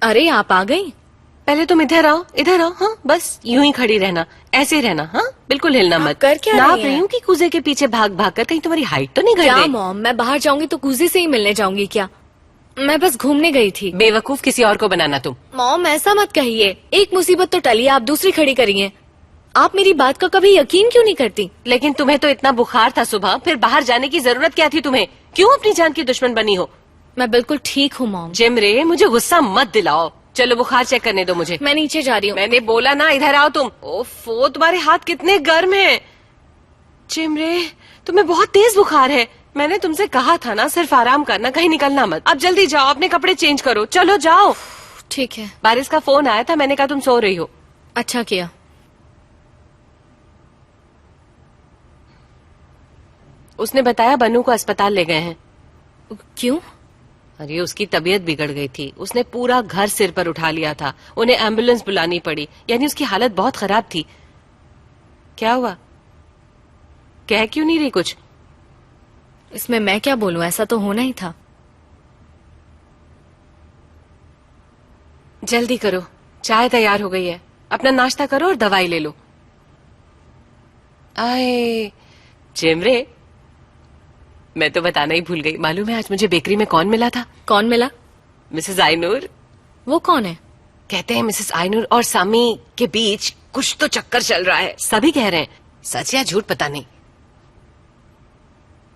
अरे आप आ गई। पहले तुम इधर आओ, इधर आओ। हाँ, बस यूं ही खड़ी रहना, ऐसे ही रहना। हाँ, बिल्कुल हिलना मत। कर क्या नाप रही रही हैं? हूँ कि कूजे के पीछे भाग भाग कर कहीं तुम्हारी हाइट तो नहीं घट क्या गई। मॉम, मैं बाहर जाऊंगी तो कूजे से ही मिलने जाऊंगी क्या? मैं बस घूमने गई थी। बेवकूफ किसी और को बनाना तुम। मॉम ऐसा मत कहिए, एक मुसीबत तो टली, आप दूसरी खड़ी करिए। आप मेरी बात का कभी यकीन क्यों नहीं करती? लेकिन तुम्हें तो इतना बुखार था सुबह, फिर बाहर जाने की जरूरत क्या थी तुम्हें? क्यों अपनी जान की दुश्मन बनी हो? मैं बिल्कुल ठीक हूँ मॉम। जिमरे, मुझे गुस्सा मत दिलाओ। चलो बुखार चेक करने दो मुझे। मैं नीचे जा रही हूँ। मैंने बोला ना, इधर आओ तुम। ओफो, तुम्हारे हाथ कितने गर्म हैं। जिमरे, तुम्हें बहुत तेज बुखार है। मैंने तुमसे कहा था ना, सिर्फ आराम करना, कहीं निकलना मत। अब जल्दी जाओ, अपने कपड़े चेंज करो। चलो जाओ। ठीक है। बारिश का फोन आया था, मैंने कहा तुम सो रही हो। अच्छा किया। उसने बताया बनू को अस्पताल ले गए हैं। क्यों? अरे उसकी तबीयत बिगड़ गई थी, उसने पूरा घर सिर पर उठा लिया था, उन्हें एम्बुलेंस बुलानी पड़ी, यानी उसकी हालत बहुत खराब थी। क्या हुआ? कह क्यों नहीं रही कुछ? इसमें मैं क्या बोलूं, ऐसा तो होना ही था। जल्दी करो, चाय तैयार हो गई है। अपना नाश्ता करो और दवाई ले लो। आए जिमरे, मैं तो बताना ही भूल गई। मालूम है आज मुझे बेकरी में कौन मिला था? कौन मिला? मिसेस आइनूर। वो कौन है? कहते हैं मिसेस आइनूर और सामी के बीच कुछ तो चक्कर चल रहा है। सभी कह रहे हैं, सच या झूठ पता नहीं।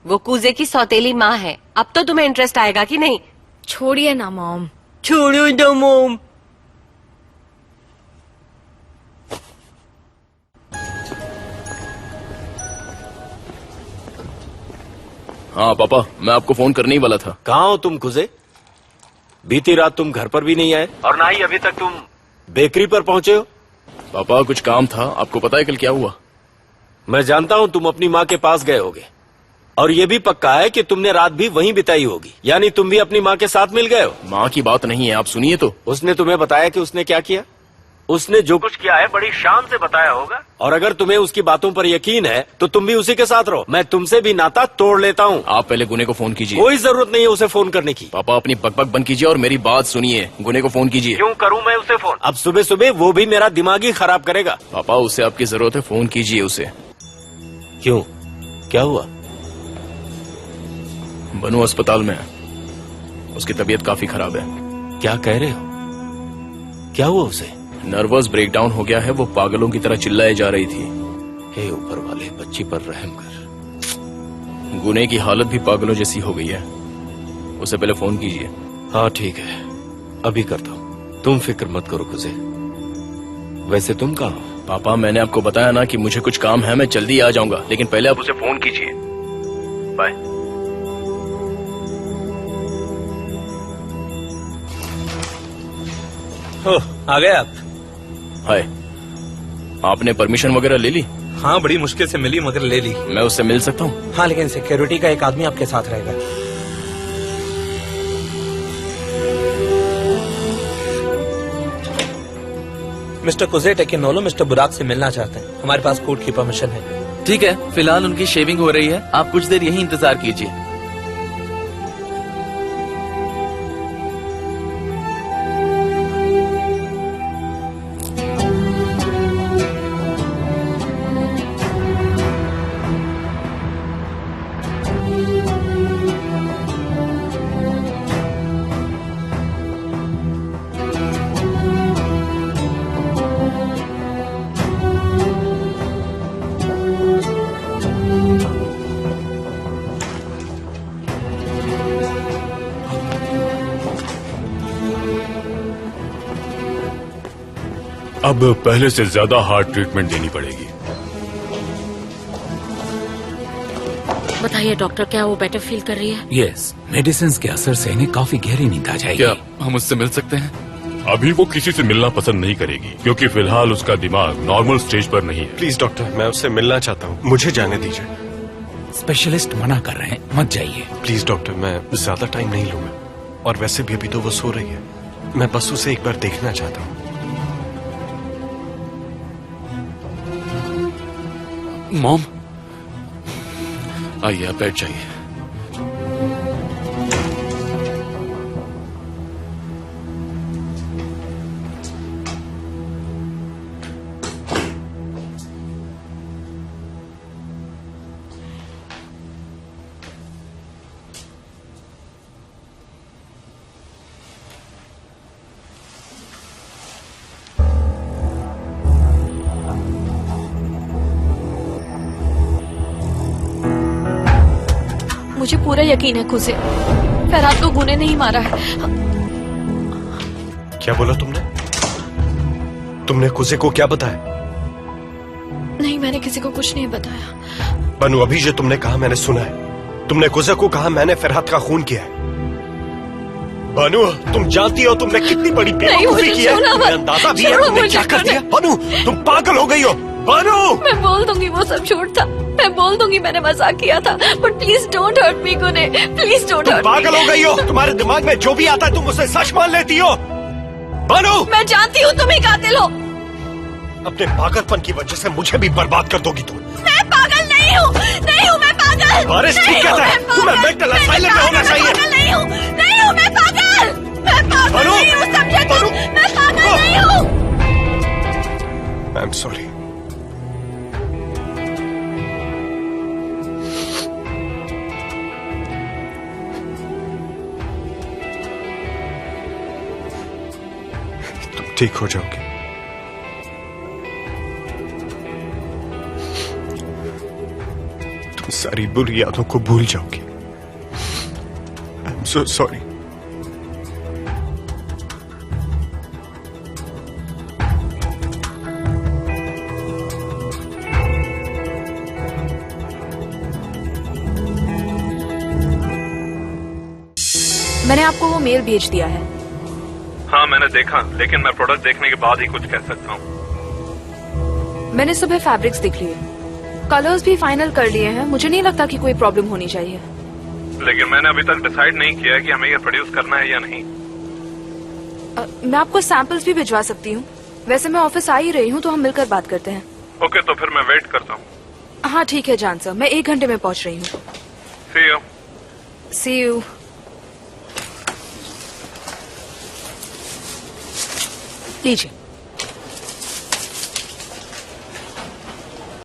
वो कूजे की सौतेली माँ है। अब तो तुम्हें इंटरेस्ट आएगा कि नहीं? छोड़िए ना मॉम। छोड़ो दो मोम। हाँ पापा, मैं आपको फोन करने ही वाला था। कहाँ हो तुम कुजे? बीती रात तुम घर पर भी नहीं आए और ना ही अभी तक तुम बेकरी पर पहुंचे हो। पापा कुछ काम था, आपको पता है कल क्या हुआ? मैं जानता हूँ तुम अपनी माँ के पास गए होगे और ये भी पक्का है कि तुमने रात भी वहीं बिताई होगी, यानी तुम भी अपनी माँ के साथ मिल गए हो। माँ की बात नहीं है, आप सुनिए तो। उसने तुम्हें बताया कि उसने क्या किया? उसने जो कुछ किया है बड़ी शान से बताया होगा, और अगर तुम्हें उसकी बातों पर यकीन है तो तुम भी उसी के साथ रहो। मैं तुमसे भी नाता तोड़ लेता हूँ। आप पहले गुने को फोन कीजिए। कोई जरूरत नहीं है उसे फोन करने की। पापा अपनी बकबक बंद कीजिए और मेरी बात सुनिए। गुने को फोन कीजिए। क्यों करूँ मैं उसे फोन? अब सुबह सुबह वो भी मेरा दिमाग ही खराब करेगा। पापा उसे आपकी जरूरत है, फोन कीजिए उसे। क्यों, क्या हुआ? बनू अस्पताल में है, उसकी तबीयत काफी खराब है। क्या कह रहे हो? क्या हुआ उसे? नर्वस ब्रेकडाउन हो गया है, वो पागलों की तरह चिल्लाए जा रही थी। हे ऊपर वाले, बच्ची पर रहम कर। गुने की हालत भी पागलों जैसी हो गई है, उसे पहले फोन कीजिए। हाँ ठीक है, अभी करता हूँ, तुम फिक्र मत करो कुजे। वैसे तुम कहाँ हो? पापा मैंने आपको बताया ना कि मुझे कुछ काम है, मैं जल्दी आ जाऊंगा, लेकिन पहले आप उसे फोन कीजिए। बाय। आ गए आप? हाय, आपने परमिशन वगैरह ले ली? हाँ, बड़ी मुश्किल से मिली मगर ले ली। मैं उससे मिल सकता हूँ? हाँ, लेकिन सिक्योरिटी का एक आदमी आपके साथ रहेगा। मिस्टर कुजे टेकिनोलो मिस्टर बुराक से मिलना चाहते हैं। हमारे पास कोर्ट की परमिशन है। ठीक है, फिलहाल उनकी शेविंग हो रही है, आप कुछ देर यहीं इंतजार कीजिए। अब पहले से ज्यादा हार्ड ट्रीटमेंट देनी पड़ेगी। बताइए डॉक्टर, क्या वो बेटर फील कर रही है? यस, मेडिसिन के असर से इन्हें काफी गहरी नींद आ जाएगी। क्या हम उससे मिल सकते हैं? अभी वो किसी से मिलना पसंद नहीं करेगी क्योंकि फिलहाल उसका दिमाग नॉर्मल स्टेज पर नहीं है। प्लीज डॉक्टर, मैं उससे मिलना चाहता हूँ, मुझे जाने दीजिए। स्पेशलिस्ट मना कर रहे हैं, मत जाइए। प्लीज डॉक्टर, मैं ज्यादा टाइम नहीं लूंगा, और वैसे भी अभी तो वो सो रही है। मैं बस उसे एक बार देखना चाहता हूँ। मॉम, आइए आप बैठ जाइए। मुझे पूरा यकीन है खुसे फरहाद को गुने नहीं मारा है। क्या बोला तुमने? तुमने कुसे को क्या बताया? नहीं, मैंने किसी को कुछ नहीं बताया। बनू, अभी जो तुमने कहा मैंने सुना है। तुमने कुसे को कहा मैंने फरहाद का खून किया है। बनू, तुम जानती हो तुमने कितनी बड़ी बेवकूफी की है। तुम्हें अंदाजा भी है तुमने क्या कर दिया। बनू, तुम पागल हो गई हो। बनू, मैं बोल दूंगी वो सब झूठ था, मैं बोल दूंगी मैंने मजाक किया था, but please don't hurt me गुने, प्लीज डोंट हर्ट मी। पागल हो गई हो। तुम्हारे दिमाग में जो भी आता है तुम उसे सच मान लेती हो। बनू, मैं जानती हूँ तुम ही कातिल हो। अपने पागलपन की वजह से मुझे भी बर्बाद कर दोगी तुम। मैं पागल नहीं हूँ, नहीं हूँ मैं पागल। बारिश ठीक कहता है, तुम्हें मेंटल असाइलम में होना चाहिए। नहीं हूँ, नहीं हूँ मैं पागल, मैं पागल नहीं हूँ, समझे तुम? मैं पागल नहीं हूँ। I am sorry. तुम ठीक हो जाओगे। तुम सारी बुरी यादों को भूल जाओगे। I am so sorry. मैंने आपको वो मेल भेज दिया है। हाँ मैंने देखा, लेकिन मैं प्रोडक्ट देखने के बाद ही कुछ कह सकता हूँ। मैंने सुबह फैब्रिक्स देख लिए, कलर्स भी फाइनल कर लिए हैं। मुझे नहीं लगता कि कोई प्रॉब्लम होनी चाहिए। लेकिन मैंने अभी तक डिसाइड नहीं किया कि हमें ये प्रोड्यूस करना है या नहीं। मैं आपको सैंपल्स भी भिजवा सकती हूँ। वैसे मैं ऑफिस आ ही रही हूँ, तो हम मिलकर बात करते हैं। ओके, तो फिर मैं वेट करता हूँ। हाँ ठीक है जान सर, मैं 1 घंटे में पहुँच रही हूँ। See you. See you. लीजिए।